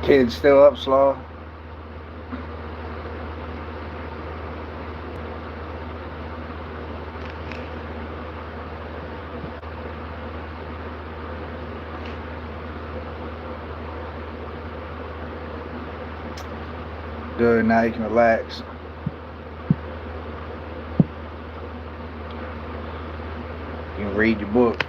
Kids still up, Slaw? Good, now you can relax. You can read your book.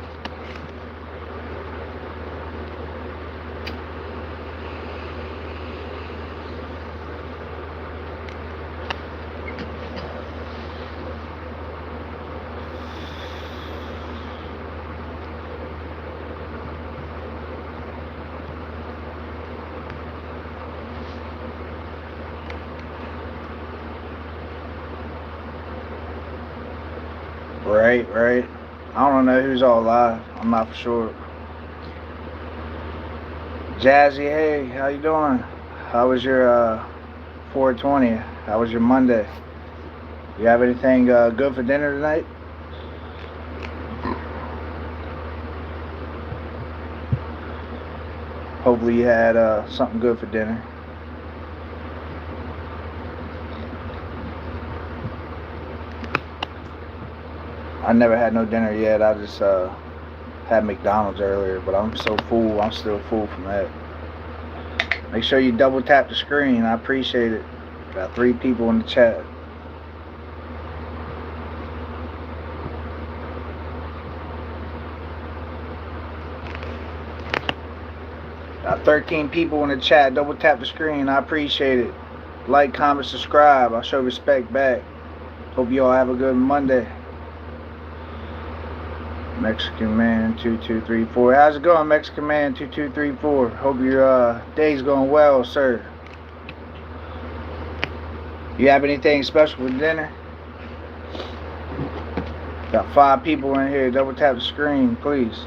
Right. I don't know who's all live. I'm not for sure. Jazzy, hey, how you doing? How was your 420? How was your Monday? You have anything good for dinner tonight? Hopefully you had something good for dinner. I never had no dinner yet. I just had McDonald's earlier, but I'm so full. I'm still full from that. Make sure you double tap the screen. I appreciate it. Got 3 people in the chat. Got 13 people in the chat. Double tap the screen. I appreciate it. Like, comment, subscribe. I show respect back. Hope you all have a good Monday. Mexican Man 2234. How's it going, Mexican Man 2234? Hope your day's going well, sir. You have anything special for dinner? Got 5 people in here. Double tap the screen, please.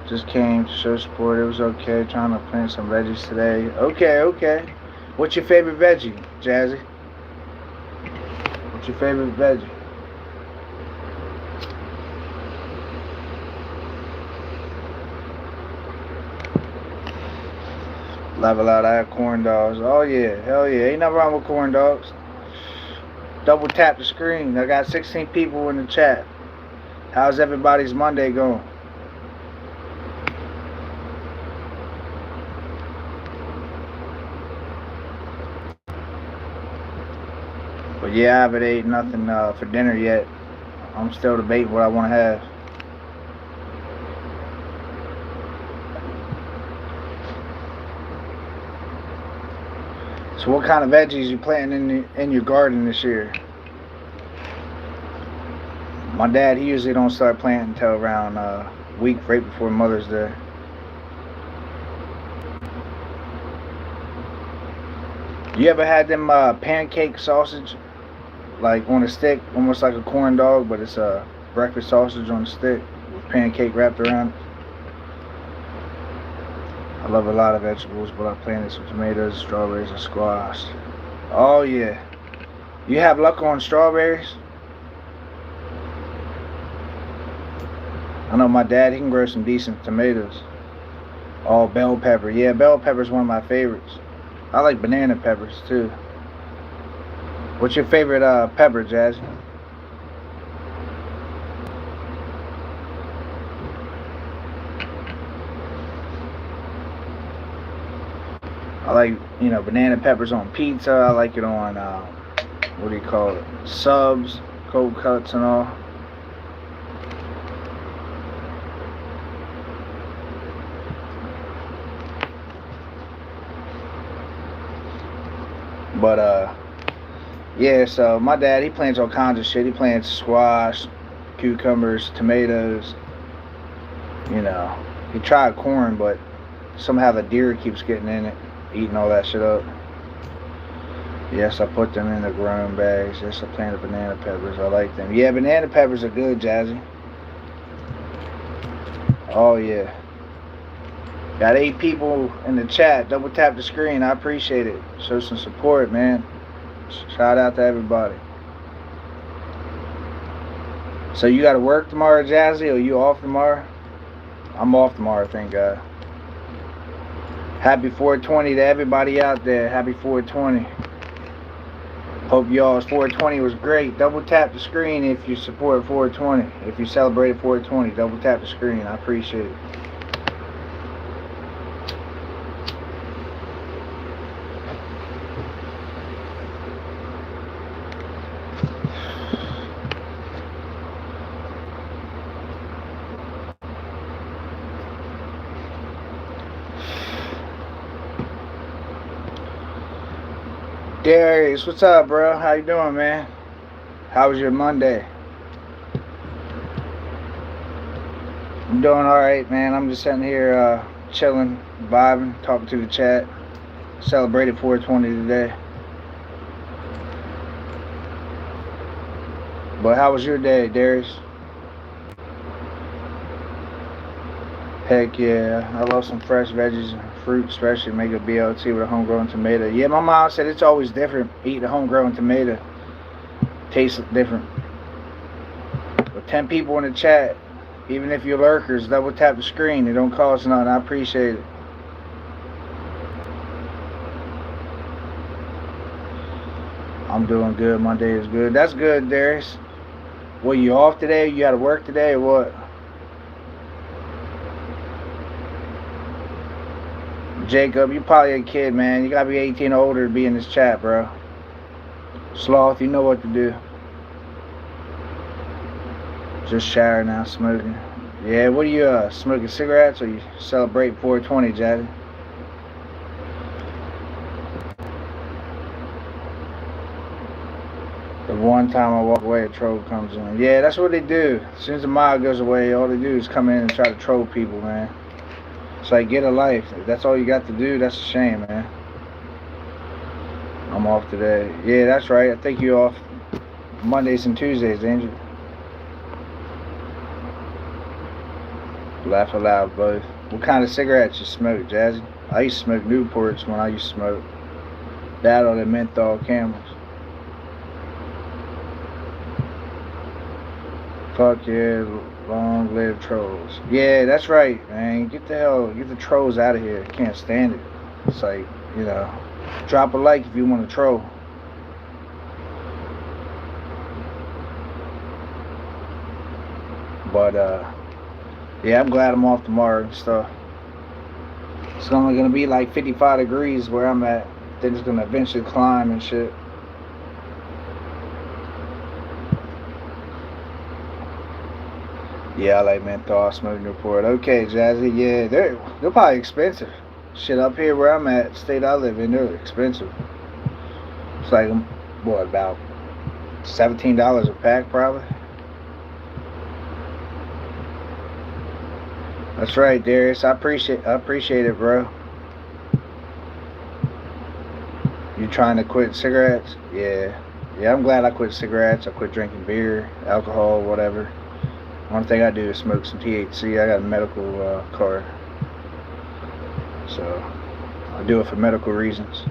Just came to show support. It was okay. Trying to plant some veggies today. Okay. What's your favorite veggie, Jazzy? What's your favorite veggie? Level out, I have corn dogs. Oh yeah, hell yeah. Ain't nothing wrong with corn dogs. Double tap the screen. I got 16 people in the chat. How's everybody's Monday going? But yeah, I haven't ate nothing for dinner yet. I'm still debating what I want to have. So what kind of veggies you planting in your garden this year? My dad, he usually don't start planting until around a week right before Mother's Day. You ever had them pancake sausage, like on a stick, almost like a corn dog, but it's a breakfast sausage on a stick with pancake wrapped around it? I love a lot of vegetables, but I planted some tomatoes, strawberries, and squash. Oh yeah. You have luck on strawberries? I know my dad, he can grow some decent tomatoes. Oh, bell pepper. Yeah, bell pepper is one of my favorites. I like banana peppers too. What's your favorite pepper, Jazz? I like, banana peppers on pizza. I like it on, what do you call it? Subs, cold cuts and all. But, yeah, so my dad, he plants all kinds of shit. He plants squash, cucumbers, tomatoes. He tried corn, but somehow the deer keeps getting in it, eating all that shit up. Yes, I put them in the grown bags. Yes, I planted banana peppers. I like them. Yeah, banana peppers are good, Jazzy. Oh, yeah. Got 8 people in the chat. Double tap the screen. I appreciate it. Show some support, man. Shout out to everybody. So you got to work tomorrow, Jazzy, or you off tomorrow? I'm off tomorrow, thank God. Happy 420 to everybody out there. Happy 420. Hope y'all's 420 was great. Double tap the screen if you support 420. If you celebrated 420, double tap the screen. I appreciate it. Darius, what's up, bro? How you doing, man? How was your Monday? I'm doing alright, man. I'm just sitting here chilling, vibing, talking to the chat. Celebrated 420 today. But how was your day, Darius? Heck yeah. I love some fresh veggies and fruit, especially make a BLT with a homegrown tomato. Yeah, my mom said it's always different eating a homegrown tomato. Tastes different. With 10 people in the chat, even if you're lurkers, double tap the screen. It don't cost nothing. I appreciate it. I'm doing good. My day is good. That's good, Darius. Well, you off today? You got to work today or what? Jacob, you probably a kid, man. You gotta be 18 or older to be in this chat, bro. Sloth, you know what to do. Just showering now, smoking. Yeah, what are you, smoking cigarettes or you celebrate 420, Jazzy? The one time I walk away, a troll comes in. Yeah, that's what they do. As soon as the mob goes away, all they do is come in and try to troll people, man. It's like, get a life. If that's all you got to do, that's a shame, man. I'm off today. Yeah, that's right. I think you're off Mondays and Tuesdays, ain't you? Laugh aloud, both. What kind of cigarettes you smoke, Jazzy? I used to smoke Newports when I used to smoke. That or the menthol Camels. Fuck yeah, long live trolls. Yeah, that's right, man. Get the trolls out of here. Can't stand it. It's like, you know, drop a like if you want to troll. But, yeah, I'm glad I'm off tomorrow and stuff. It's only going to be like 55 degrees where I'm at. Then it's going to eventually climb and shit. Yeah, I like menthol, smoking Newport. Okay, Jazzy, yeah, they're probably expensive. Shit, up here where I'm at, state I live in, they're expensive. It's like, what, about $17 a pack, probably? That's right, Darius. I appreciate it, bro. You trying to quit cigarettes? Yeah. Yeah, I'm glad I quit cigarettes. I quit drinking beer, alcohol, whatever. One thing I do is smoke some THC. I got a medical card. So, I do it for medical reasons.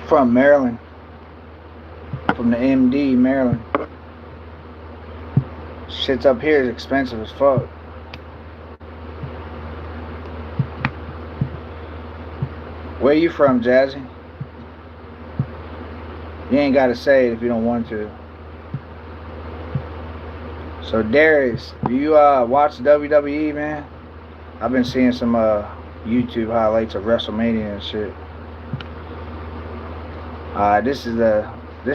From Maryland. From the MD, Maryland. Shit's up here is expensive as fuck. Where you from, Jazzy? You ain't gotta say it if you don't want to. So Darius, do you watch WWE, man? I've been seeing some YouTube highlights of WrestleMania and shit. This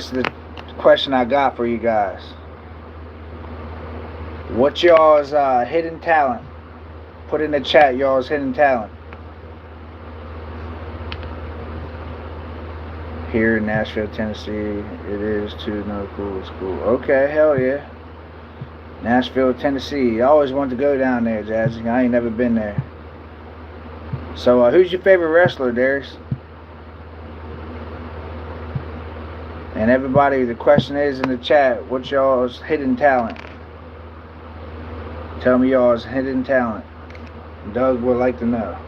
is the question I got for you guys. What's y'all's hidden talent? Put in the chat y'all's hidden talent. Here in Nashville, Tennessee, it is too no cool. It's cool. Okay, hell yeah. Nashville, Tennessee. I always wanted to go down there, Jazzy. I ain't never been there. So, who's your favorite wrestler, Darius? And everybody, the question is in the chat, what's y'all's hidden talent? Tell me y'all's hidden talent. Doug would like to know.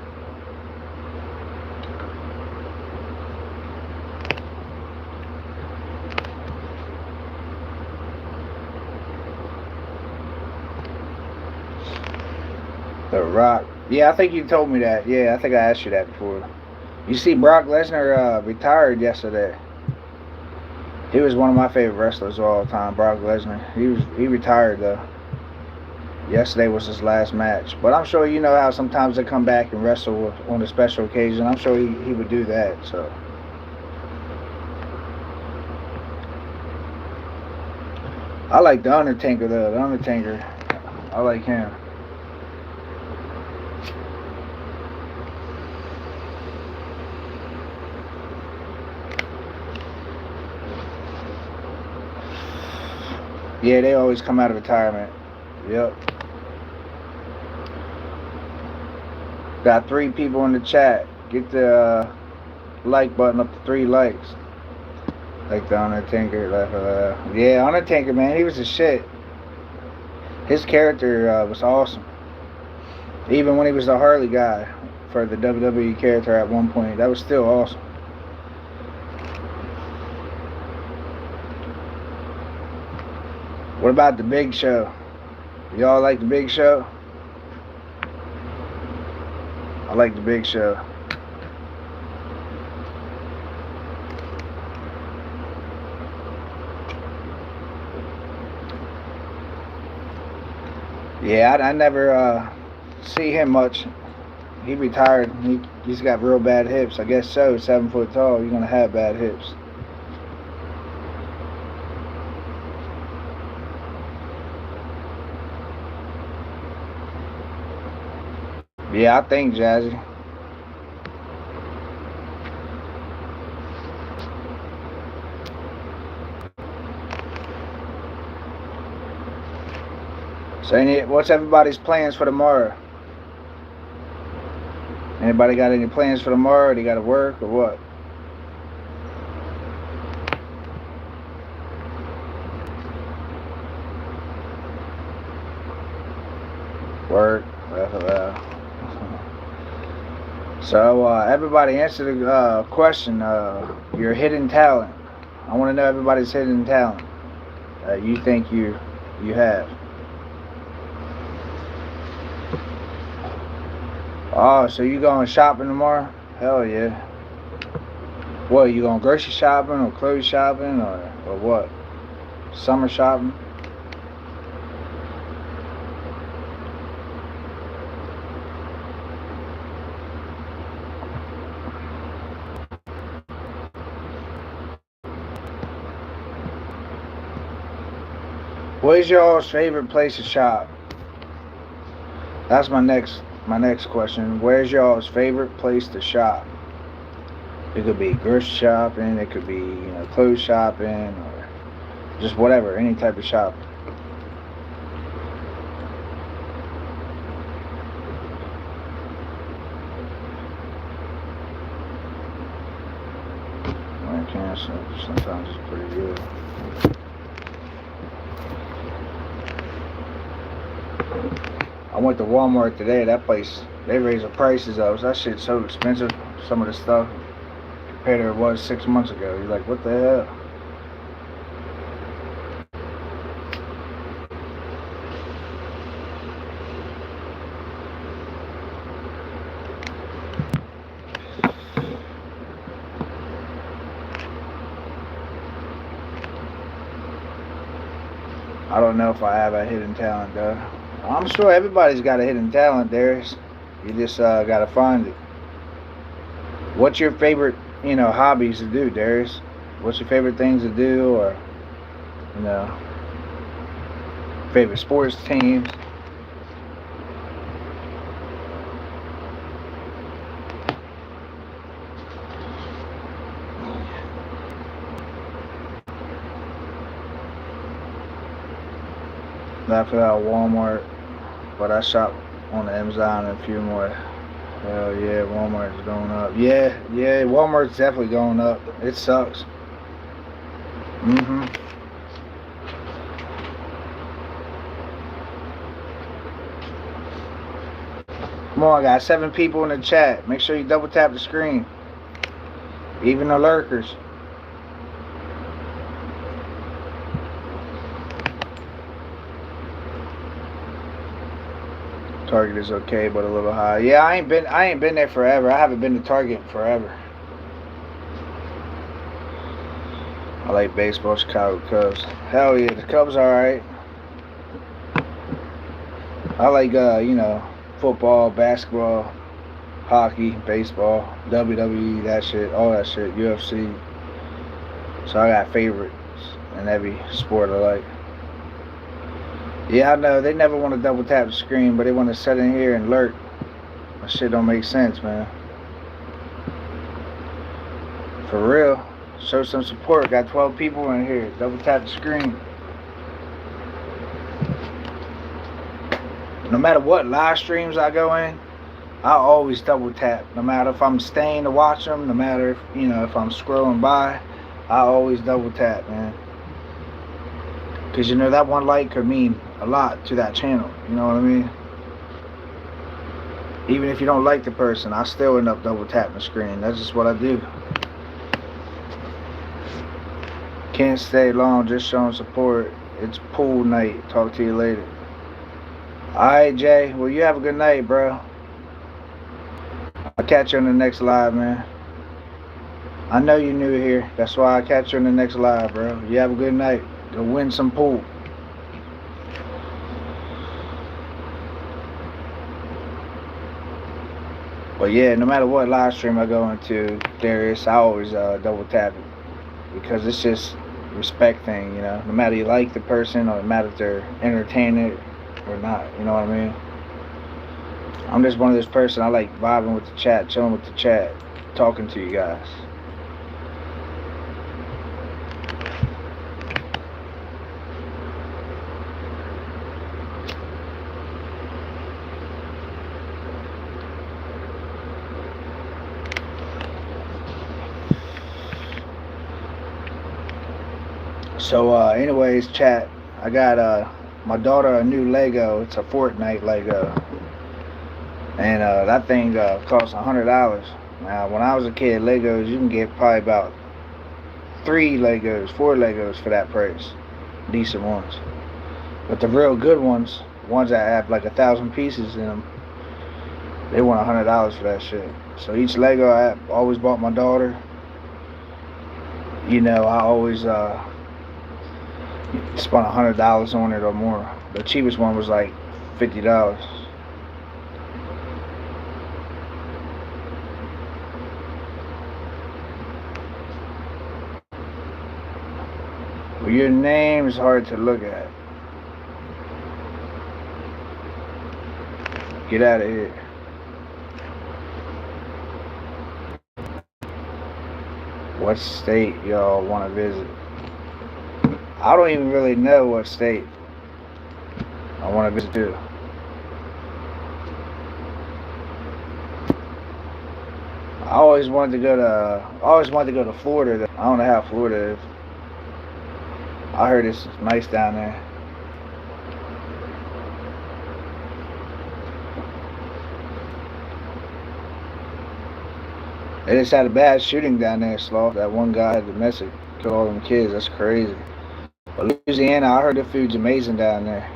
The Rock. Yeah, I think you told me that. Yeah, I think I asked you that before. You see, Brock Lesnar retired yesterday. He was one of my favorite wrestlers of all time, Brock Lesnar. He retired though. Yesterday was his last match. But I'm sure you know how sometimes they come back and wrestle on a special occasion. I'm sure he would do that. So I like the Undertaker though. The Undertaker, I like him. Yeah, they always come out of retirement. Yep. Got 3 people in the chat. Get the like button up to 3 likes. Like the Undertaker. Yeah, Undertaker, man, he was a shit. His character was awesome. Even when he was the Harley guy for the WWE character at one point, that was still awesome. What about the Big Show? Y'all like the Big Show? I like the Big Show. Yeah, I never see him much. He retired. He's got real bad hips. I guess so. 7 foot tall. You're gonna have bad hips. Yeah, I think Jazzy. So, what's everybody's plans for tomorrow? Anybody got any plans for tomorrow? They got to work or what? Work. So everybody answer the question. Your hidden talent. I want to know everybody's hidden talent. You think you have. Oh, so you going shopping tomorrow? Hell yeah. What, you going grocery shopping or clothes shopping or what? Summer shopping? What is y'all's favorite place to shop? That's my next question. Where's y'all's favorite place to shop? It could be grocery shopping, it could be clothes shopping, or just whatever, any type of shopping. I can't. Sometimes it's pretty good. I went to Walmart today. That place, they raised the prices up. That shit's so expensive. Some of the stuff compared to it was 6 months ago. You're like, what the hell? I don't know if I have a hidden talent though. I'm sure everybody's got a hidden talent, Darius. You just gotta find it. What's your favorite, hobbies to do, Darius? What's your favorite things to do, or favorite sports teams? Not for that Walmart, but I shop on Amazon and a few more. Hell yeah, Walmart's going up. Yeah, Walmart's definitely going up. It sucks. Come on, I got 7 people in the chat. Make sure you double tap the screen. Even the lurkers. Target is okay, but a little high. Yeah, I ain't been there forever. I haven't been to Target forever. I like baseball, Chicago Cubs. Hell yeah, the Cubs are alright. I like football, basketball, hockey, baseball, WWE, that shit, all that shit, UFC. So I got favorites in every sport I like. Yeah, I know they never want to double tap the screen, but they want to sit in here and lurk. That shit don't make sense, man. For real. Show some support. Got 12 people in here. Double tap the screen. No matter what live streams I go in, I always double tap. No matter if I'm staying to watch them, no matter if I'm scrolling by, I always double tap, man. Because that one like could mean a lot to that channel. You know what I mean? Even if you don't like the person, I still end up double tapping the screen. That's just what I do. Can't stay long, just showing support. It's pool night. Talk to you later. Alright, Jay. Well, you have a good night, bro. I'll catch you on the next live, man. I know you're new here. That's why I'll catch you on the next live, bro. You have a good night. Go win some pool. But yeah, no matter what live stream I go into, Darius, I always double tap it. Because it's just respect thing, No matter you like the person or no matter if they're entertaining or not, you know what I mean? I'm just one of those person, I like vibing with the chat, chilling with the chat, talking to you guys. So anyways, chat, I got my daughter a new Lego. It's a Fortnite Lego, and that thing costs $100. Now, when I was a kid, Legos you can get probably about 3 Legos, 4 Legos for that price, decent ones. But the real good ones that have like 1,000 pieces in them, they want $100 for that shit. So each Lego I always bought my daughter. I always spent $100 on it or more. The cheapest one was like $50. Well, your name is hard to look at. Get out of here. What state y'all want to visit? I don't even really know what state I want to visit to. I always wanted to go to Florida. I don't know how Florida is. I heard it's nice down there. They just had a bad shooting down there, Sloth. That one guy had domestic, killed all them kids. That's crazy. But Louisiana, I heard the food's amazing down there.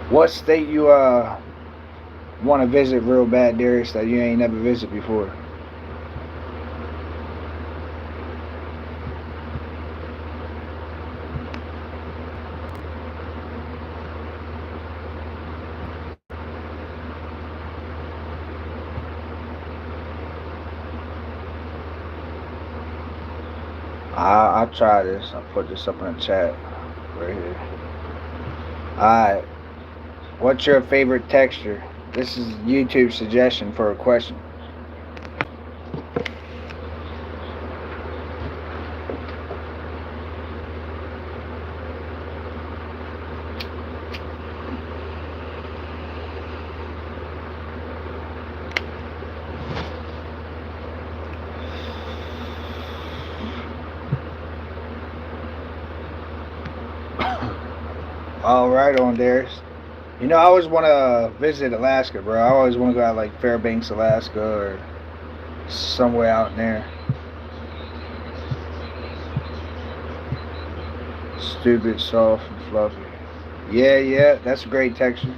What state you want to visit real bad, Darius, that you ain't never visited before? I'll try this. I'll put this up in the chat right here. Alright. What's your favorite texture? This is YouTube's suggestion for a question. All right, on Darius. You know, I always want to visit Alaska, bro. I always want to go out like Fairbanks, Alaska, or somewhere out in there. Stupid, soft, and fluffy. Yeah, yeah, that's a great texture.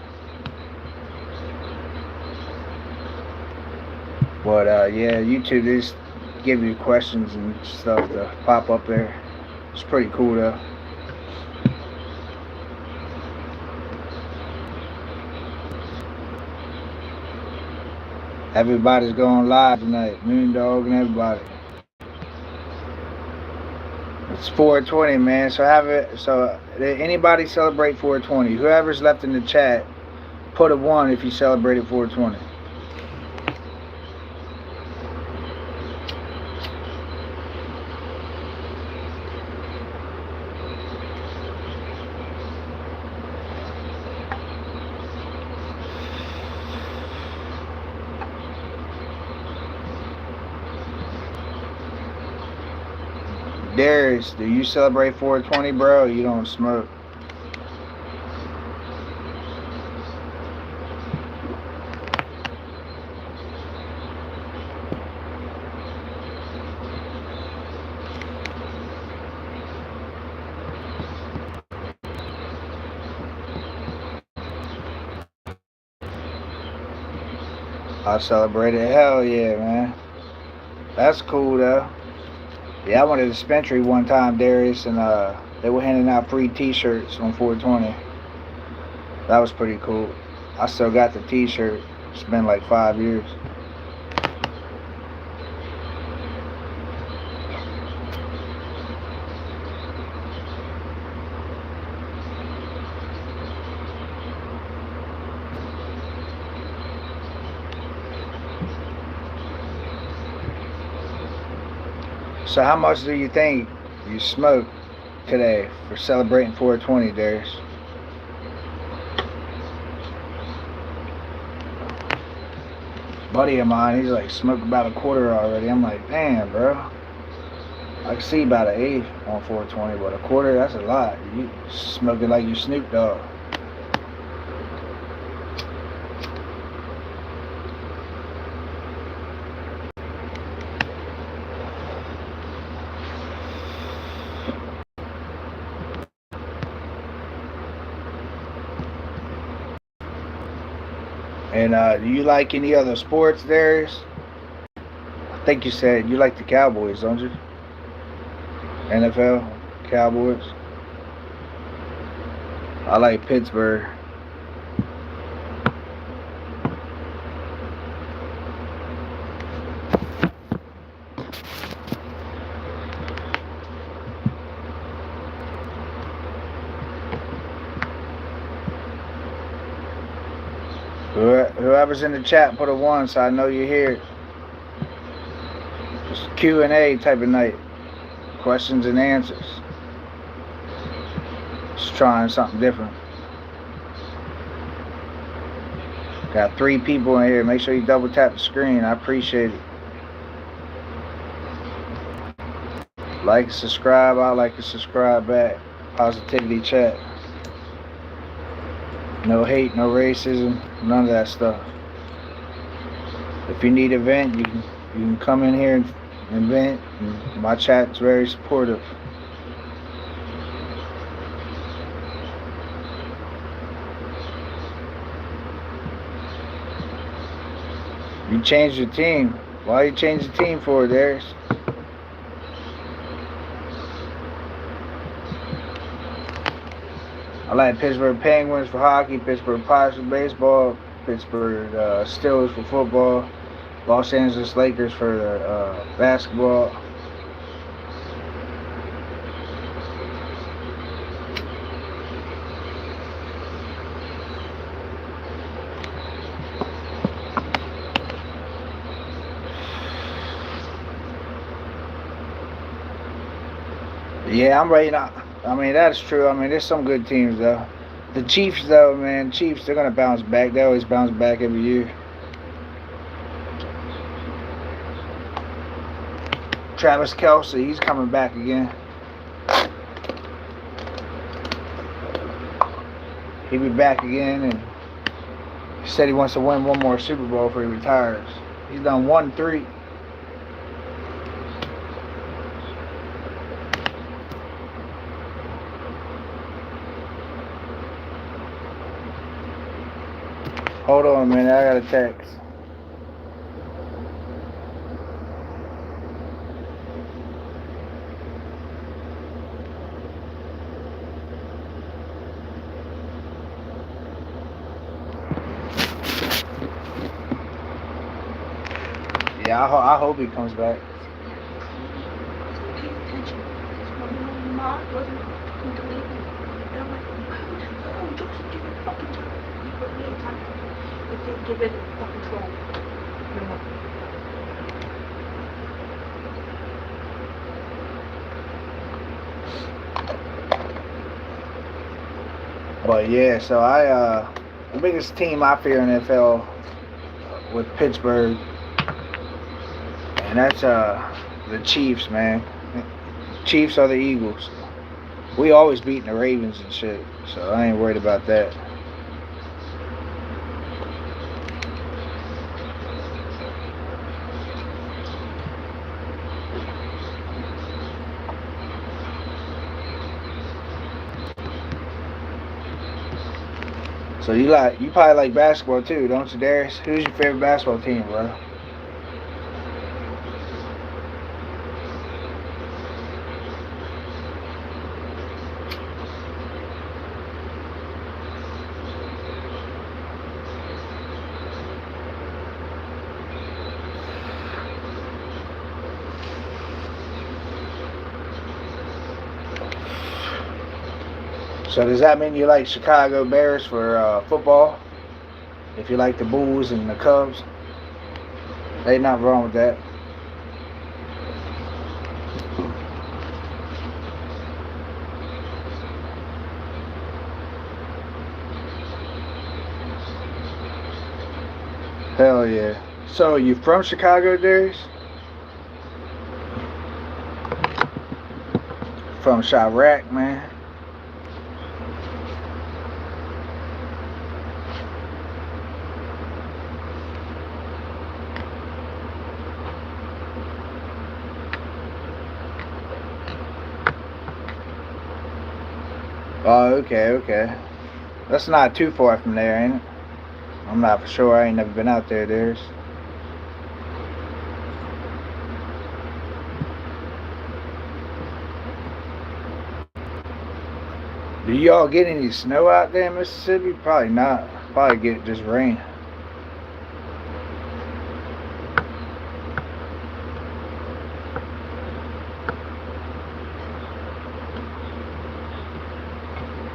But yeah, YouTube just give you questions and stuff to pop up there. It's pretty cool though. Everybody's going live tonight. Moondog and everybody. It's 420, man. So have it. So did anybody celebrate 420? Whoever's left in the chat, put a 1 if you celebrated 420. Darius, do you celebrate 420, bro? Or you don't smoke? I celebrated. Hell yeah, man. That's cool though. Yeah, I went to the dispensary one time, Darius, and they were handing out free T-shirts on 420. That was pretty cool. I still got the T-shirt. It's been like 5 years. So how much do you think you smoked today for celebrating 420, Darius? Buddy of mine, he's like smoked about a quarter already. I'm like, damn, bro. I can see about an eighth on 420, but a quarter, that's a lot. You smoking like you Snoop Dogg. And do you like any other sports, Darius? I think you said you like the Cowboys, don't you? NFL, Cowboys. I like Pittsburgh. Whoever's in the chat, put a 1 so I know you're here. Just Q&A type of night. Questions and answers. Just trying something different. Got 3 people in here. Make sure you double tap the screen. I appreciate it. Like, subscribe. I like to subscribe back. Positivity chat. No hate, no racism, none of that stuff. If you need a vent, you can come in here and vent. And my chat's very supportive. You changed your team. Why you change the team for, Darius? I like Pittsburgh Penguins for hockey, Pittsburgh Pirates for baseball, Pittsburgh Steelers for football, Los Angeles Lakers for basketball. Yeah, I'm ready now. I mean, that's true. I mean, there's some good teams, though. The Chiefs, though, man, Chiefs, they're going to bounce back. They always bounce back every year. Travis Kelce, he's coming back again. He'll be back again, and He said he wants to win one more Super Bowl before he retires. He's done 1-3. Hold on a minute, I got a text. Yeah, I hope he comes back. Give it control. But yeah, so the biggest team I fear in the NFL with Pittsburgh, and that's the Chiefs, man. Chiefs are the Eagles. We always beating the Ravens and shit, so I ain't worried about that. So you probably like basketball too, don't you, Darius? Who's your favorite basketball team, bro? So does that mean you like Chicago Bears for football? If you like the Bulls and the Cubs, ain't nothing wrong with that. Hell yeah. So you from Chicago, Darius? From Chirac, man. Oh, okay. That's not too far from there, ain't it? I'm not for sure. I ain't never been out there, Darius. Do y'all get any snow out there in Mississippi? Probably not. Probably get just rain.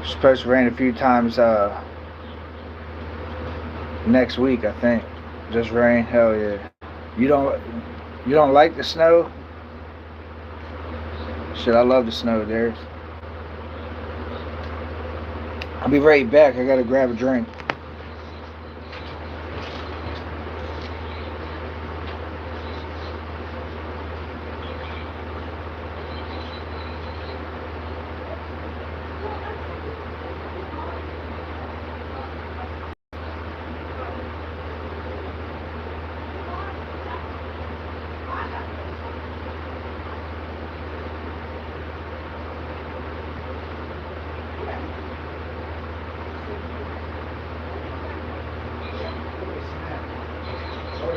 Supposed to rain a few times next week, I think. Just rain, hell yeah. You don't like the snow? Shit, I love the snow, Darius. I'll be right back. I gotta grab a drink.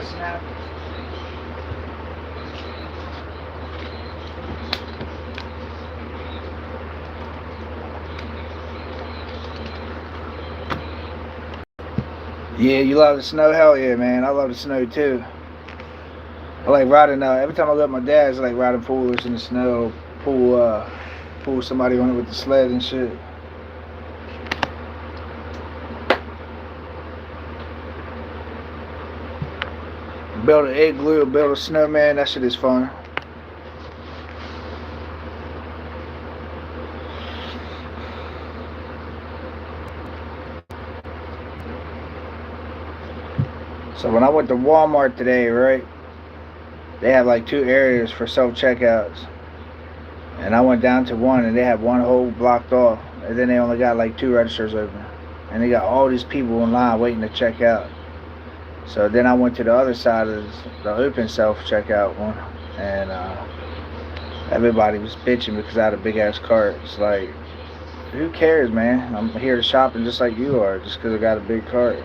Snap. Yeah, you love the snow? Hell yeah, man. I love the snow too. I like riding, every time I go with my dad's, I like riding poolers in the snow, pull somebody on it with the sled and shit. Build an igloo, build a snowman, that shit is fun. So when I went to Walmart today, right, they have like 2 areas for self-checkouts. And I went down to one and they had one whole blocked off. And then they only got like 2 registers open. and they got all these people in line waiting to check out. So then I went to the other side of the open self checkout one, and everybody was bitching because I had a big ass cart. It's like, who cares, man? I'm here shopping just like you are, just because I got a big cart.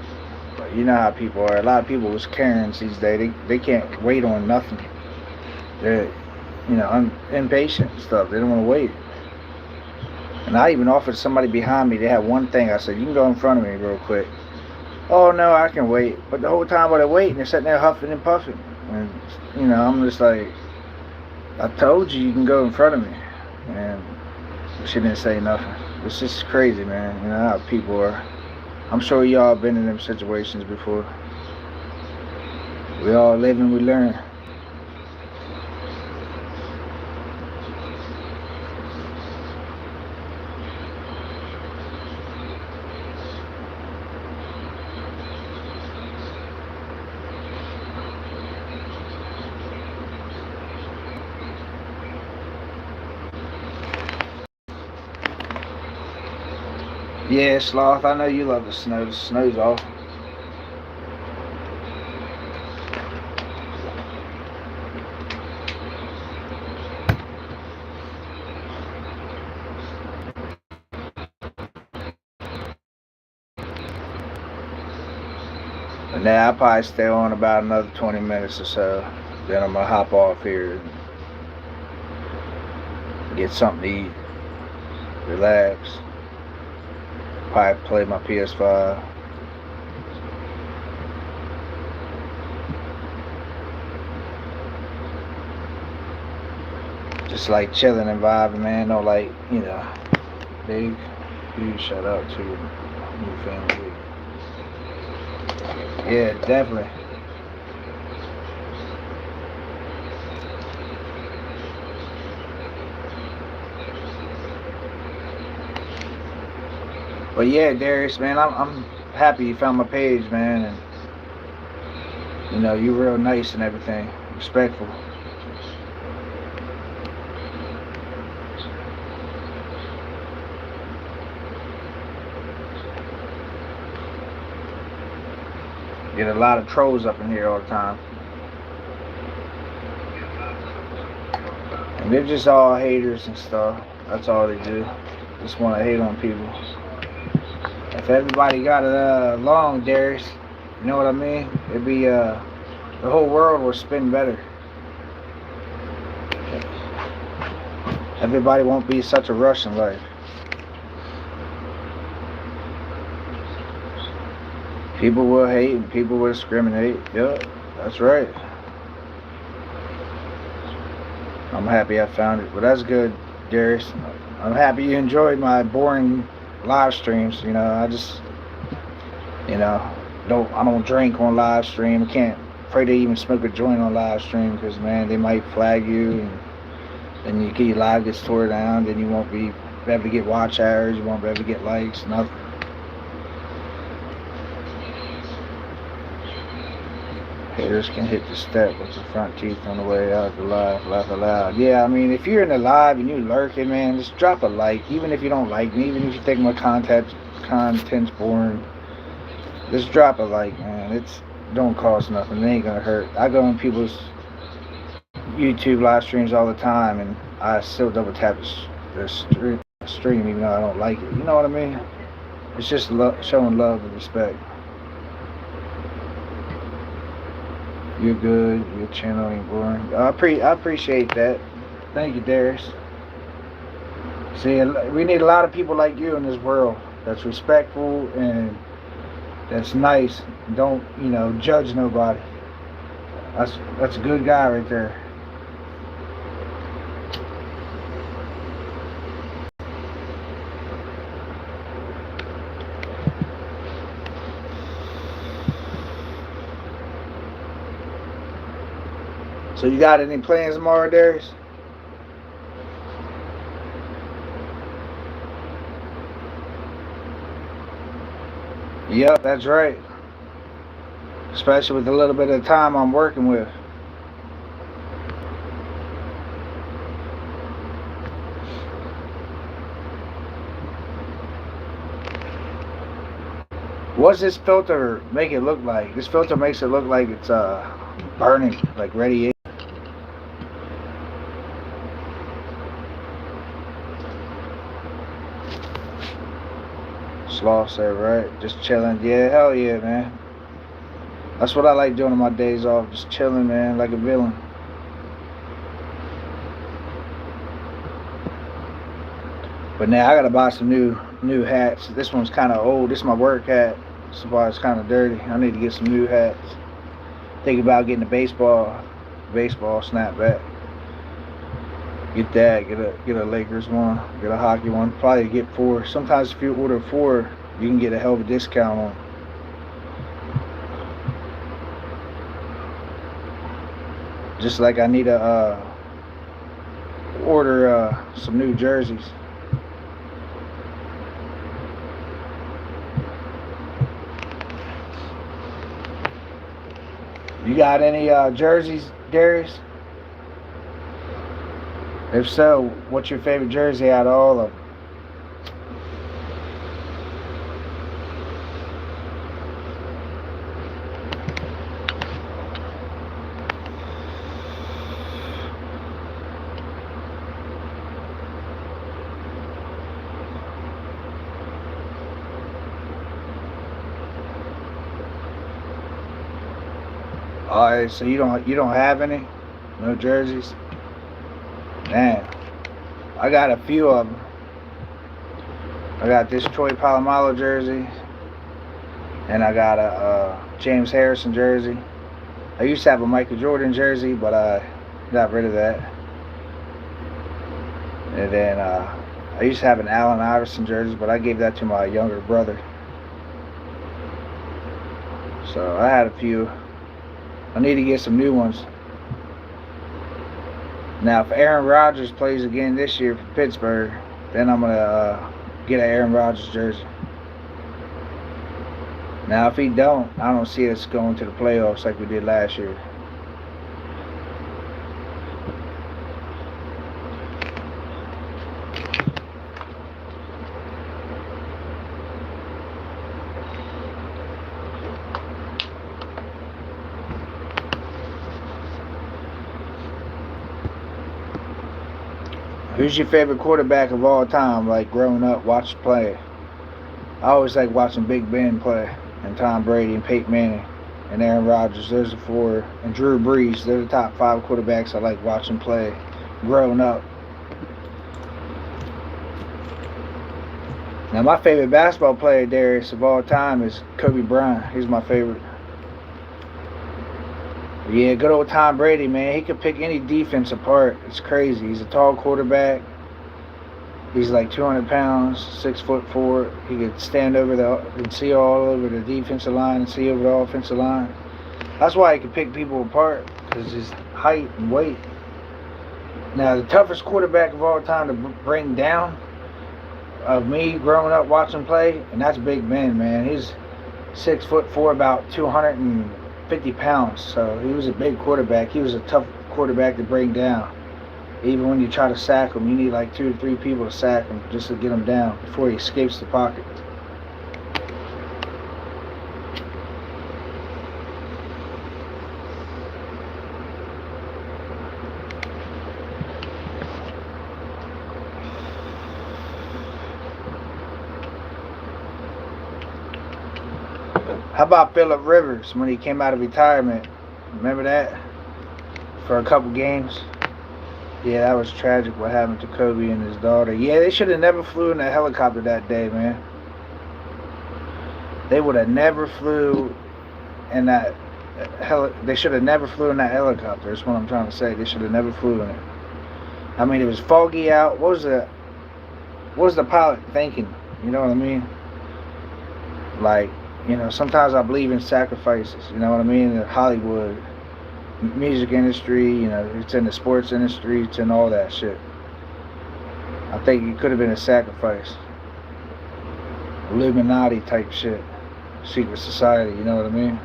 But you know how people are. A lot of people was Karens these days. They can't wait on nothing. They're, impatient and stuff. They don't want to wait. And I even offered somebody behind me. They had one thing. I said, you can go in front of me real quick. Oh no, I can wait. But the whole time while they're waiting, they're sitting there huffing and puffing. And I'm just like, I told you can go in front of me. And she didn't say nothing. It's just crazy, man. You know how people are. I'm sure y'all been in them situations before. We all live and we learn. Yeah, Sloth, I know you love the snow. The snow's awesome. But now I'll probably stay on about another 20 minutes or so. Then I'm going to hop off here and get something to eat. Relax. Probably play my PS5. Just like chilling and vibing, man. No, like, big, huge shout out to new family. Yeah, definitely. But yeah, Darius, man, I'm happy you found my page, man, and you're real nice and everything, respectful. Get a lot of trolls up in here all the time. And they're just all haters and stuff. That's all they do. Just want to hate on people. If everybody got along, Darius, you know what I mean? It'd be, the whole world would spin better. Everybody won't be such a rush in life. People will hate and people will discriminate. Yep, that's right. I'm happy I found it. But that's good, Darius. I'm happy you enjoyed my boring live streams. I just, don't drink on live stream. I can't, afraid to even smoke a joint on live stream because, man, they might flag you and then your live gets tore down. Then you won't be able to get watch hours. You won't be able to get likes, nothing. Haters can hit the step with the front teeth on the way out the live. Laugh aloud. Yeah, I mean, if you're in the live and you lurking, man, just drop a like. Even if you don't like me, even if you think my content's boring, just drop a like, man. It don't cost nothing. It ain't gonna hurt. I go on people's YouTube live streams all the time, and I still double tap the stream even though I don't like it. You know what I mean? It's just showing love and respect. You're good. Your channel ain't boring. I appreciate that. Thank you, Darius. See, we need a lot of people like you in this world. That's respectful and that's nice. Don't judge nobody. That's a good guy right there. So you got any plans tomorrow, Darius? Yep, that's right. Especially with the little bit of time I'm working with. What's this filter make it look like? This filter makes it look like it's burning, like radiation. Sloth said, right? Just chilling. Yeah, hell yeah, man. That's what I like doing on my days off. Just chilling, man, like a villain. But now I gotta buy some new hats. This one's kind of old. This is my work hat. This is why it's kind of dirty. I need to get some new hats. Think about getting a baseball snapback. Get that. Get a Lakers one. Get a hockey one. Probably get 4. Sometimes if you order 4, you can get a hell of a discount on. Just like I need to order some new jerseys. You got any jerseys, Darius? If so, what's your favorite jersey out of all of them? Alright, so you don't have any? No jerseys? Damn. I got a few of them. I got this Troy Polamalu jersey. And I got a James Harrison jersey. I used to have a Michael Jordan jersey, but I got rid of that. And then I used to have an Allen Iverson jersey, but I gave that to my younger brother. So I had a few. I need to get some new ones. Now, if Aaron Rodgers plays again this year for Pittsburgh, then I'm going to get an Aaron Rodgers jersey. Now, if he don't, I don't see us going to the playoffs like we did last year. Who's your favorite quarterback of all time, like growing up, watch play? I always like watching Big Ben play, and Tom Brady, and Peyton Manning, and Aaron Rodgers. There's the 4. And Drew Brees. They're the top 5 quarterbacks I like watching play growing up. Now, my favorite basketball player, Darius, of all time is Kobe Bryant. He's my favorite. Yeah, good old Tom Brady, man. He could pick any defense apart. It's crazy. He's a tall quarterback. He's like 200 pounds, 6'4". He could stand over and see all over the defensive line and see over the offensive line. That's why he could pick people apart, because his height and weight. Now, the toughest quarterback of all time to bring down of me growing up watching play, and that's Big Ben, man. He's 6'4", about 250 pounds. So he was a big quarterback. He was a tough quarterback to bring down. Even when you try to sack him, you need like 2 to 3 people to sack him just to get him down before he escapes the pocket. How about Phillip Rivers when he came out of retirement? Remember that? For a couple games? Yeah, that was tragic what happened to Kobe and his daughter. Yeah, they should have never flew in that helicopter that day, man. They would have never flew in that they should have never flew in that helicopter. That's what I'm trying to say. They should have never flew in it. I mean, it was foggy out. What was the pilot thinking? You know what I mean? Like, you know, sometimes I believe in sacrifices. You know what I mean? In Hollywood, music industry, you know, it's in the sports industry, it's in all that shit. I think it could have been a sacrifice. Illuminati type shit. Secret society, you know what I mean?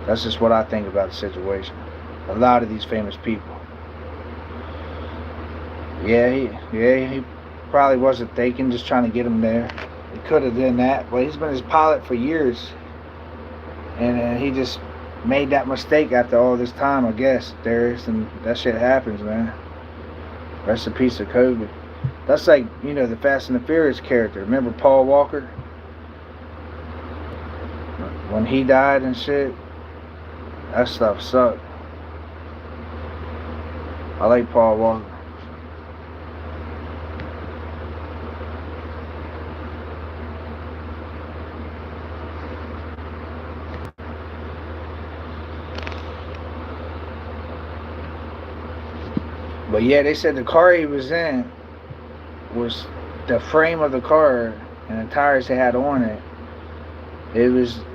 That's just what I think about the situation. A lot of these famous people. Yeah, he probably wasn't thinking, just trying to get them there. He could have done that, but he's been his pilot for years, and he just made that mistake after all this time, I guess. Darius, and that shit happens, man. Rest in peace of Kobe. That's like, the Fast and the Furious character. Remember Paul Walker? When he died and shit, that stuff sucked. I like Paul Walker. But yeah, they said the car he was in was the frame of the car and the tires they had on it. It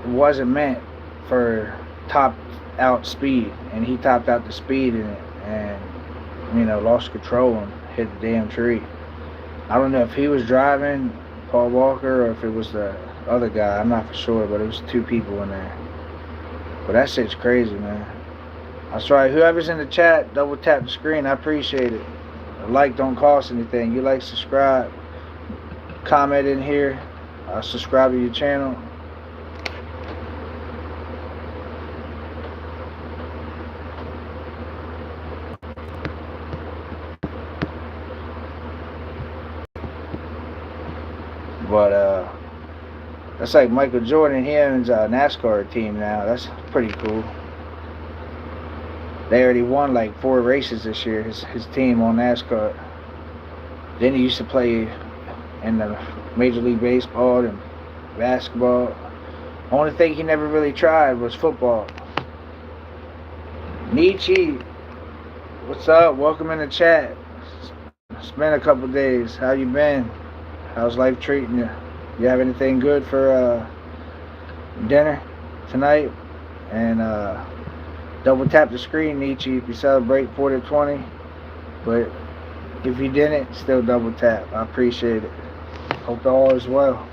wasn't meant for top out speed, and he topped out the speed in it, and lost control and hit the damn tree. I don't know if he was driving, Paul Walker, or if it was the other guy. I'm not for sure, but it was two people in there. But that shit's crazy, man. That's right. Whoever's in the chat, double tap the screen. I appreciate it. A like don't cost anything. You like, subscribe, comment in here, subscribe to your channel. But that's like Michael Jordan. He owns a NASCAR team now. That's pretty cool. They already won like 4 races this year, his team on NASCAR. Then he used to play in the Major League Baseball and basketball. Only thing he never really tried was football. Nietzsche, what's up? Welcome in the chat. It's been a couple days. How you been? How's life treating you? You have anything good for dinner tonight? And double tap the screen, Nietzsche, if you celebrate 420. But if you didn't, still double tap. I appreciate it. Hope all is well.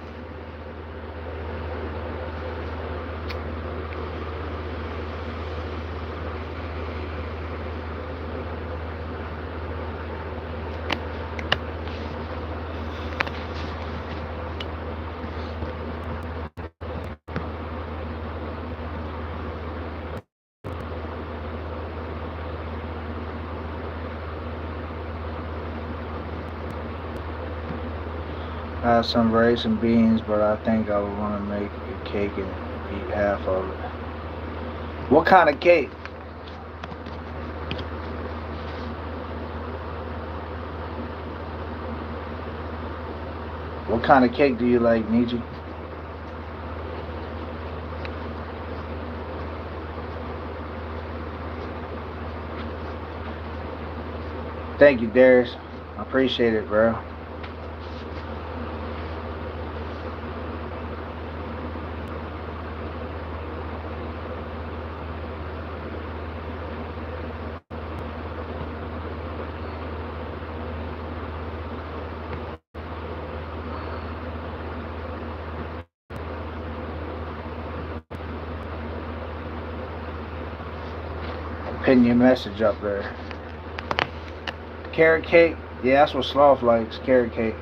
I have some rice and beans, but I think I would want to make a cake and eat half of it. What kind of cake? What kind of cake do you like, Nietzsche? Thank you, Darius. I appreciate it, bro. Pin your message up there. Carrot cake? Yeah, that's what Sloth likes, carrot cake.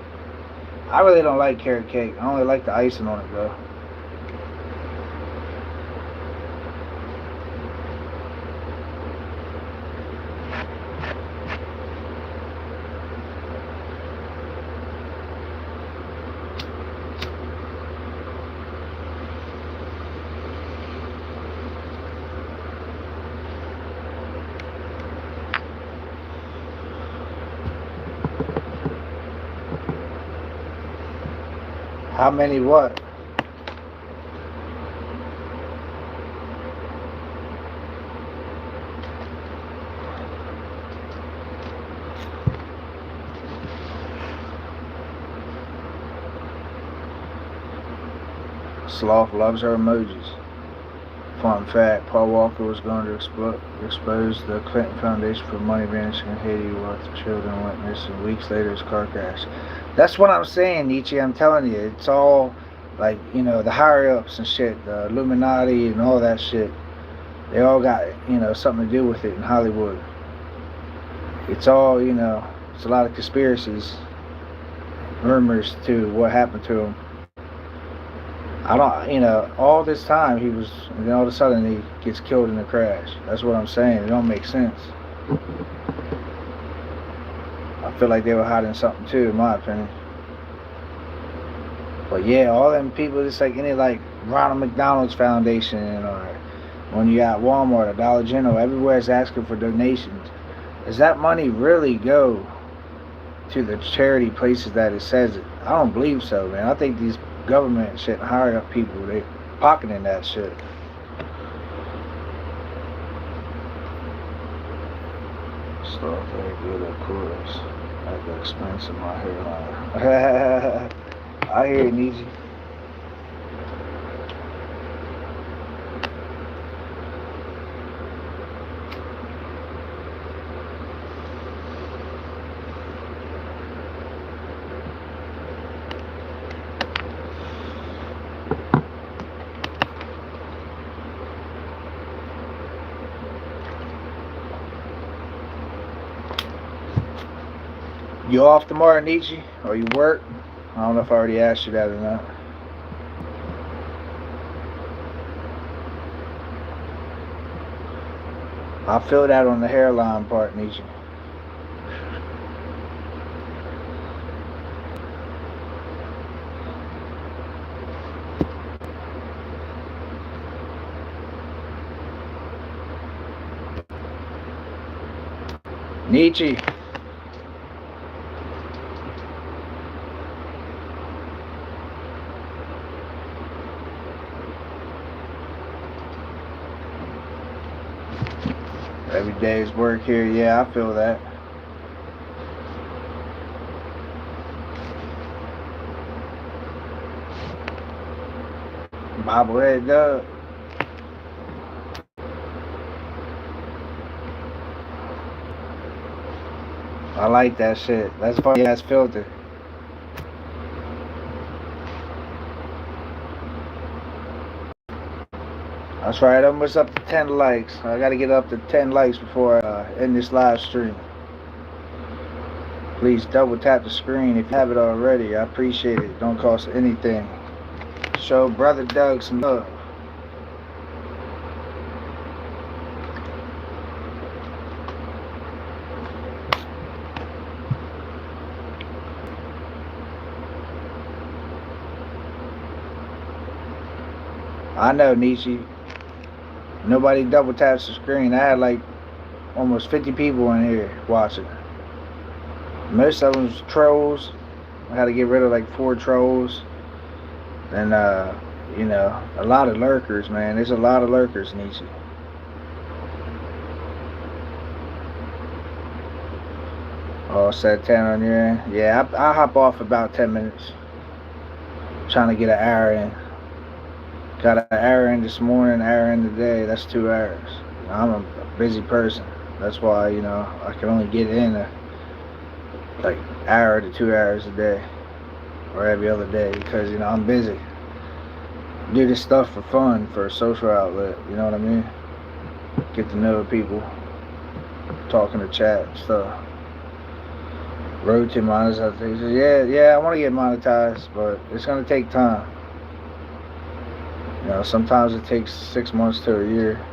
I really don't like carrot cake. I only like the icing on it, though. How many what? Sloth loves her emojis. Fun fact, Paul Walker was going to expose the Clinton Foundation for money vanishing in Haiti while the children went missing. Weeks later, his car crash. That's what I'm saying, Nietzsche. I'm telling you, it's all like, the higher-ups and shit, the Illuminati and all that shit. They all got, something to do with it in Hollywood. It's all, it's a lot of conspiracies, rumors to what happened to them. I don't, all this time he was, and then all of a sudden he gets killed in a crash. That's what I'm saying. It don't make sense. I feel like they were hiding something too, in my opinion. But yeah, all them people, it's like any like Ronald McDonald's Foundation or when you got Walmart or Dollar General, everywhere is asking for donations. Does that money really go to the charity places that it says it? I don't believe so, man. I think these government shit hire up people. They pocketing that shit. Stuff very good, of course. At the expense of my hairline. I hear it, Nietzsche. You off tomorrow, Nietzsche? Or you work? I don't know if I already asked you that or not. I feel that on the hairline part, Nietzsche. Nietzsche. Every day's work here, yeah, I feel that. Bobblehead Doug. I like that shit. That's funny ass filter. That's right, I'm almost up to 10 likes. I gotta get up to 10 likes before I end this live stream. Please double tap the screen if you have it already. I appreciate it. Don't cost anything. Show Brother Doug some love. I know, Nietzsche. Nobody double taps the screen. I had like almost 50 people in here watching. Most of them was trolls. I had to get rid of like 4 trolls. And, a lot of lurkers, man. There's a lot of lurkers, Nietzsche. Oh, set 10 on your end? Yeah, I'll hop off about 10 minutes. Trying to get an hour in. Got an hour in this morning, an hour in today. That's 2 hours. I'm a busy person. That's why, I can only get in like hour to 2 hours a day. Or every other day. Because, I'm busy. Do this stuff for fun, for a social outlet. You know what I mean? Get to know people. Talking to chat and stuff. Road to monetization. Yeah, I want to get monetized. But it's going to take time. Sometimes it takes 6 months to a year.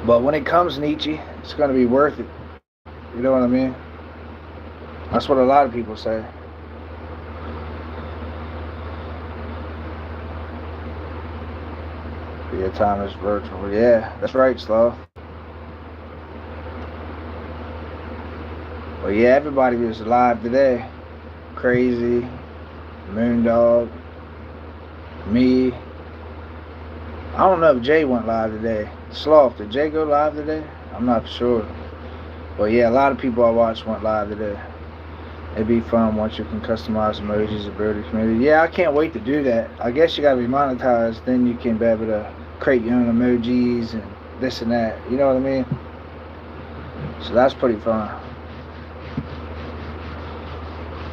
But when it comes, Nietzsche, it's going to be worth it. You know what I mean? That's what a lot of people say. Your time is virtual. Yeah, that's right, Slow. Well, yeah, everybody was live today. Crazy, Moondog, me. I don't know if Jay went live today. Sloth, did Jay go live today? I'm not sure. But yeah, a lot of people I watched went live today. It'd be fun once you can customize emojis and build a community. Yeah, I can't wait to do that. I guess you gotta be monetized, then you can be able to create your own emojis and this and that. You know what I mean? So that's pretty fun.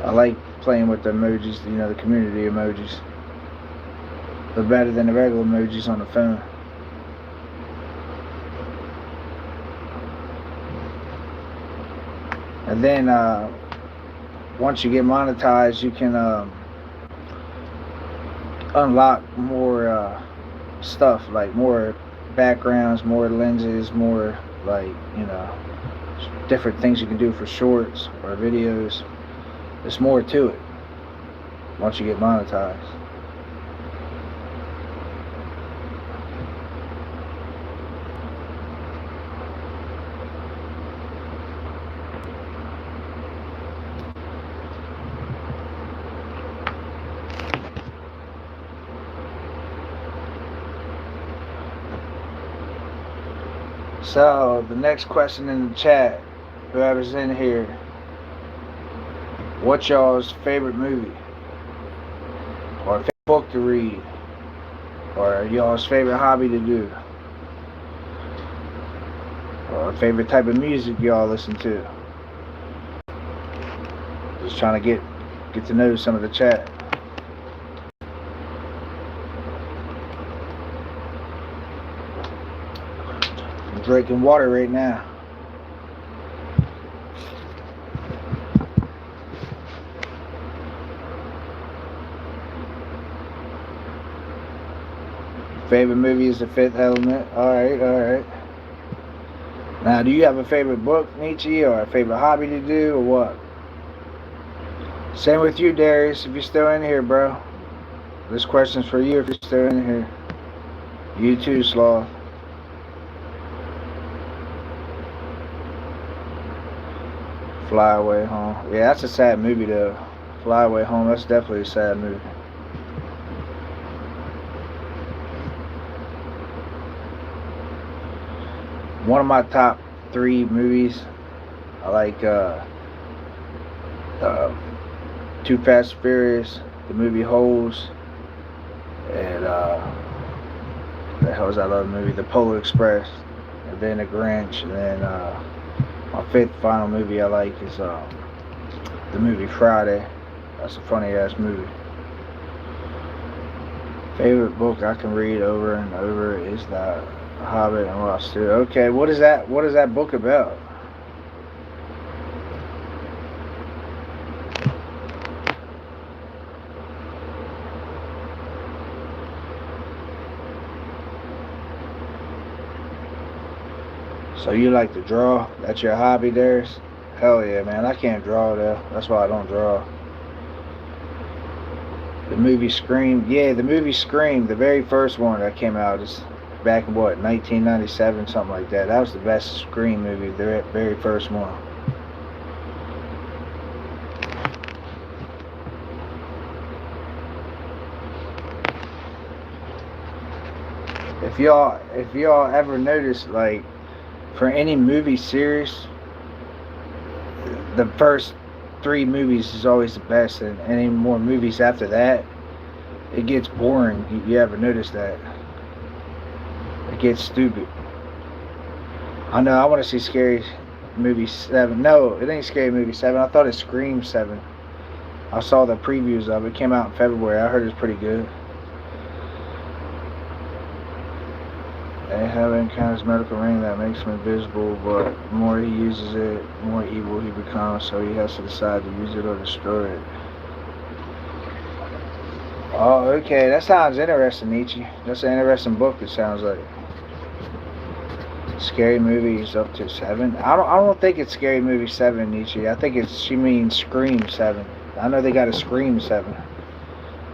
I like playing with the emojis, the community emojis. They're better than the regular emojis on the phone. And then once you get monetized, you can unlock more stuff, like more backgrounds, more lenses, more like, different things you can do for shorts or videos. There's more to it once you get monetized. So the next question in the chat, whoever's in here, what's y'all's favorite movie or favorite book to read or y'all's favorite hobby to do or favorite type of music y'all listen to? Just trying to get to know some of the chat. I'm drinking water right now. Favorite movie is The Fifth Element. Alright. Now, do you have a favorite book, Nietzsche, or a favorite hobby to do, or what? Same with you, Darius, if you're still in here, bro. This question's for you if you're still in here. You too, Sloth. Fly Away Home. Yeah, that's a sad movie, though. Fly Away Home, that's definitely a sad movie. One of my top 3 movies, I like Too Fast and Furious, the movie Holes, and the hell is that other movie? The Polar Express, and then The Grinch, and then my 5th final movie I like is the movie Friday. That's a funny ass movie. Favorite book I can read over and over is The Hobbit and Lost too. Okay, what is that book about? So you like to draw? That's your hobby, Darius? Hell yeah, man. I can't draw though. That's why I don't draw. The movie Scream. Yeah, the movie Scream, the very first one that came out is back in 1997, something like that. That was the best Scream movie, the very first one. If y'all ever notice, like, for any movie series, the first 3 movies is always the best, and any more movies after that, it gets boring. You ever notice that? It gets stupid. I know, I want to see Scary Movie 7. No, it ain't Scary Movie 7. I thought it's Scream 7. I saw the previews of it. It came out in February. I heard it's pretty good. They have encounters medical ring that makes him invisible, but the more he uses it, the more evil he becomes, so he has to decide to use it or destroy it. Oh, okay, that sounds interesting, Nietzsche. That's an interesting book, it sounds like. Scary Movies up to 7. I don't think it's Scary Movie 7, Nietzsche. I think she means Scream 7. I know they got a Scream 7.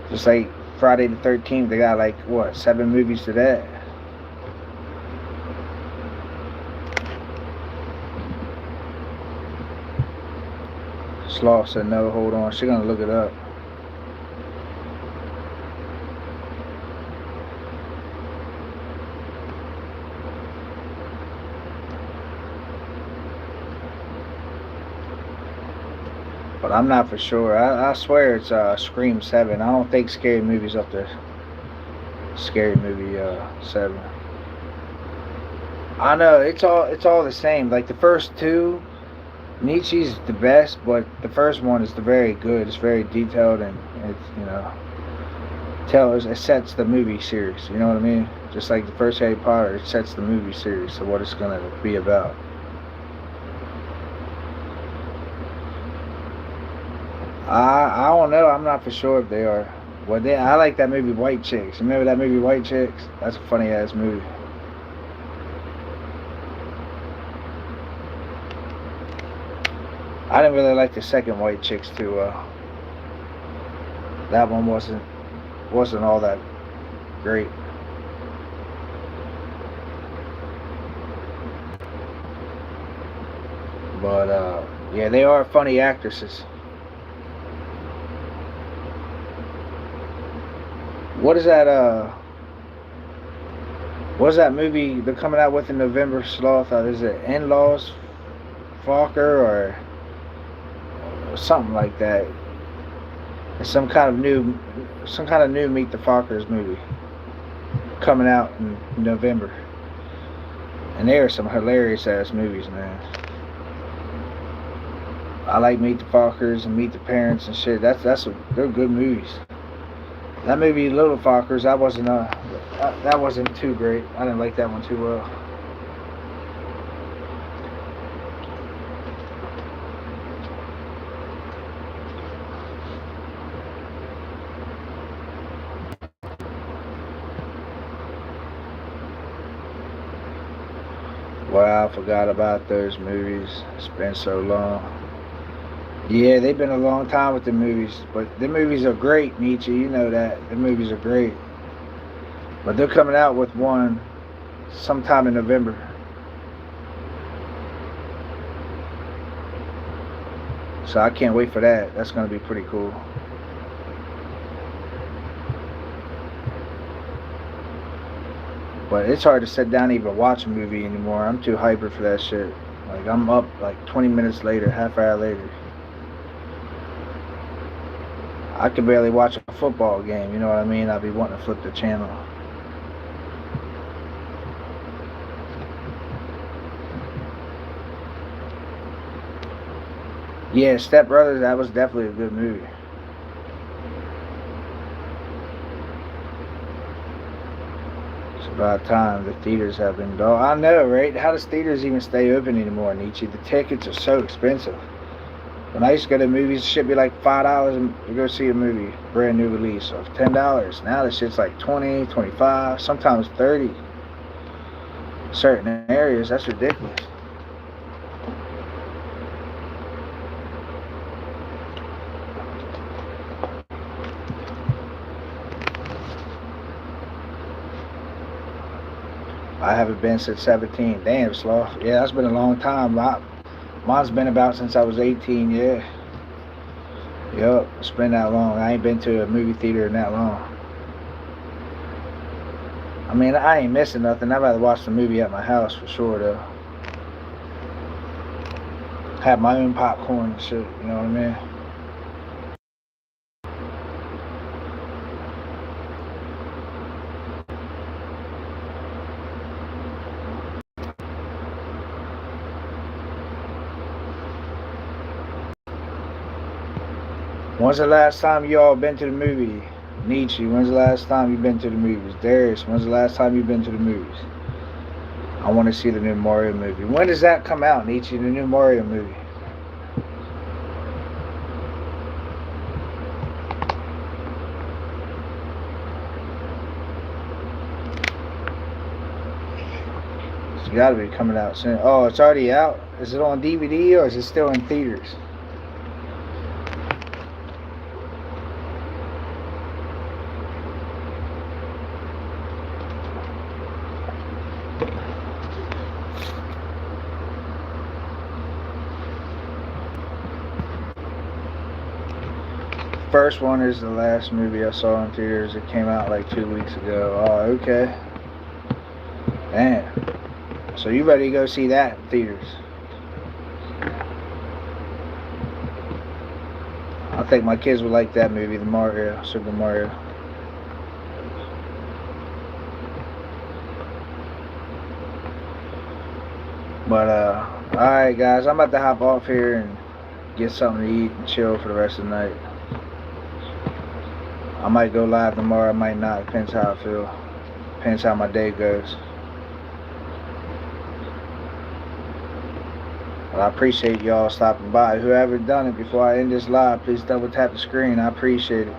Just like Friday the 13th, they got like, 7 movies to that. Sloth said no, hold on. She's gonna look it up. But I'm not for sure. I swear it's Scream 7. I don't think Scary Movie's up there. Scary Movie 7. I know, it's all the same. Like the first 2, Nietzsche's the best, but the first one is very good. It's very detailed, and it sets the movie series. You know what I mean? Just like the first Harry Potter, it sets the movie series, so what it's gonna be about. I don't know. I'm not for sure if they are. Well, I like that movie White Chicks. Remember that movie White Chicks? That's a funny ass movie. I didn't really like the second White Chicks too well. That one wasn't all that great. But yeah, they are funny actresses. What is that? What is that movie they're coming out with in November? Sloth? Is it In-Laws, Fokker, or something like that? It's some kind of new Meet the Fockers movie coming out in November. And there are some hilarious ass movies, man. I like Meet the Fockers and Meet the Parents and shit. They're good movies. That movie Little Fockers, that wasn't too great. I didn't like that one too well. Wow, I forgot about those movies. It's been so long. Yeah, they've been a long time with the movies, but the movies are great, Nietzsche. You know that. The movies are great. But they're coming out with one sometime in November. So I can't wait for that. That's going to be pretty cool. But it's hard to sit down and even watch a movie anymore. I'm too hyper for that shit. Like, I'm up like 20 minutes later, half hour later. I could barely watch a football game, you know what I mean? I'd be wanting to flip the channel. Yeah, Step Brothers, that was definitely a good movie. It's about time the theaters have been dull. I know, right? How does theaters even stay open anymore, Nietzsche? The tickets are so expensive. When I used to go to movies, it should be like $5 to go see a movie, brand new release, or $10. Now the shit's like $20, $25, sometimes $30. Certain areas, that's ridiculous. I haven't been since 17. Damn, Sloth. Yeah, that's been a long time. Mine's been about since I was 18, yeah. Yup, it's been that long. I ain't been to a movie theater in that long. I mean, I ain't missing nothing. I'd rather watch the movie at my house for sure, though. Have my own popcorn and shit, you know what I mean? When's the last time you all been to the movie? Nietzsche, when's the last time you been to the movies? Darius, when's the last time you been to the movies? I want to see the new Mario movie. When does that come out, Nietzsche, the new Mario movie? It's gotta be coming out soon. Oh, it's already out? Is it on DVD or is it still in theaters? First one is the last movie I saw in theaters. It came out like 2 weeks ago. Oh, okay. Damn. So you ready to go see that in theaters? I think my kids would like that movie, the Mario, Super Mario. But alright guys, I'm about to hop off here and get something to eat and chill for the rest of the night. I might go live tomorrow, I might not. Depends how I feel. Depends how my day goes. But I appreciate y'all stopping by. Whoever done it before I end this live, please double tap the screen. I appreciate it.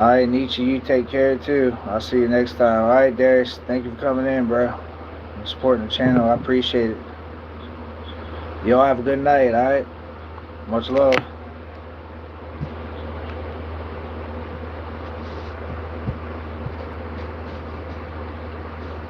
Alright, Nietzsche, you take care too. I'll see you next time. Alright, Darius, thank you for coming in, bro. And supporting the channel. I appreciate it. Y'all have a good night, alright? Much love.